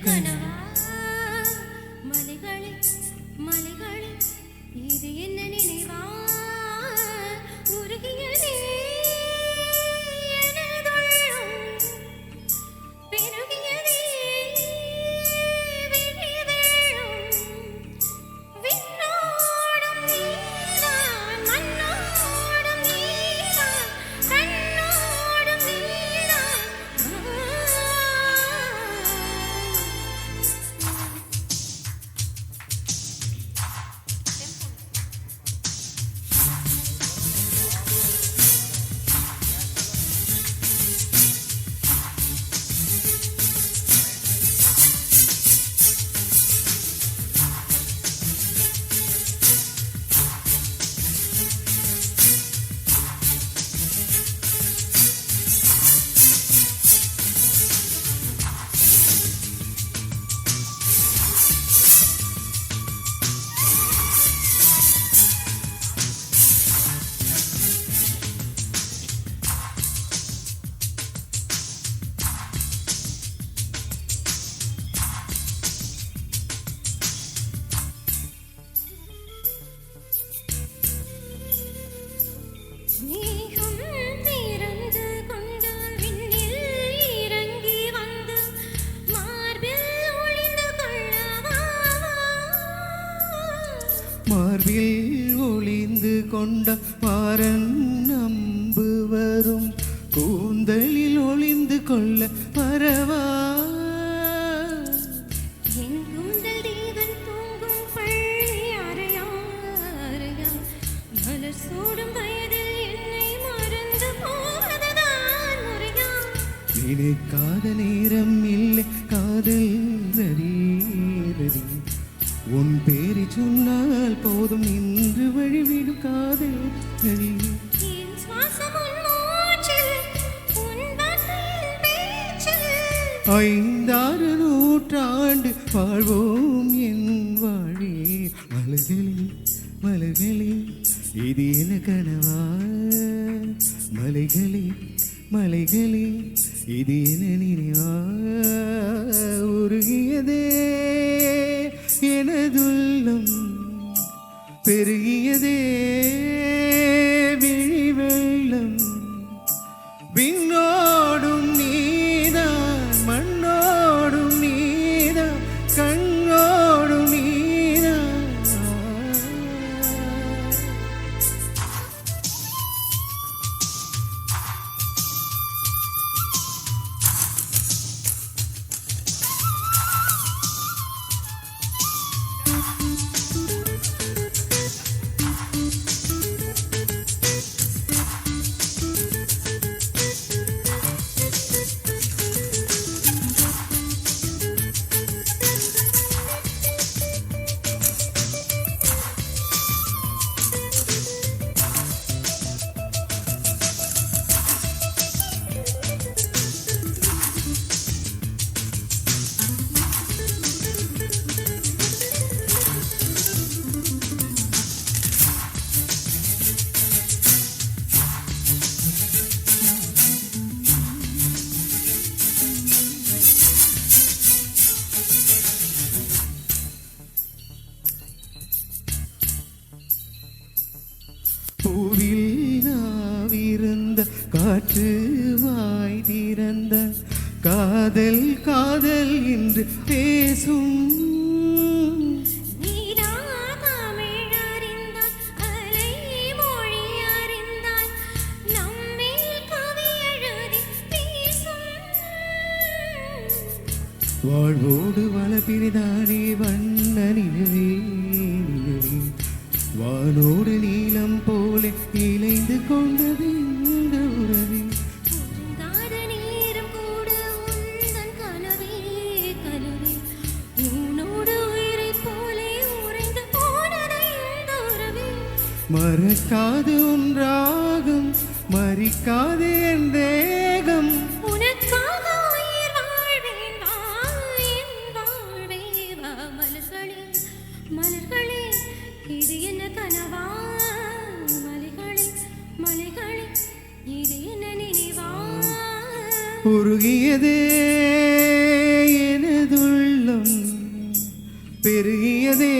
கனவா மலைகளே மலைகளே இது என்ன நினைவா உருகியதே மார்பில் ஒளிந்து கொண்ட மாறன் நம்பு வரும் கூந்தலில் ஒளிந்து கொள்ள பரவா என் கூந்தல் தேவன் தூங்கும் பள்ளி அறையா அறையா மலர் சூடும் வயதில் என்னை மறந்து போவதுதான் முறையா நினைக்காத நேரம் இல்லை காதல் ரதி ரதி உன் பேரை சொன்னால் போதும் இன்று வழிவிடும் காதல் ரதி என் சுவாசம் உன் மூச்சில் உன் வார்த்தையின் பேச்சில் 5-6 நூற்றாண்டு வாழ்வோம் என் வாழே மலர்களே மலர்களே இது என கனவா மலைகளே மலைகளே இது என நினைவா உருகியதே எனதுள்ளம் பெருகியதே விழி வெள்ளம் விண்ணோடும் நீதான் மண்ணோடும் நீதான் கண்ணோடும் நீதான் பூவில் நாவிருந்த காற்று வாய் திறந்த காதல் காதல் என்று பேசும் நீரா தமிழ் அறிந்தால் அலை மொழி அறிந்தால் நம்மேல் கவி எழுதி பேசும் வாழ்வோடு வளப்பிரிதானே வண்ண நிலவே நிலவே வானோடு நீளம் போல இணைந்து கொண்டது இந்த உறவே பொருந்தாத நேரம் கூட உந்தன் கனவே கனவே உன்னோடு உயிரைப் போலே உறைந்து போனது இந்த உறவே மறக்காது உன் ராகம் மறிக்காது என் தேகம் உனக்காக உயிர் வாழ்வேன் வா என் வாழ்வே வா மலர்களே மலர்களே இது என்ன கனவா மலைகளே மலைகளே இது என்ன நினைவா உருகியதே எனதுள்ள பெருகியதே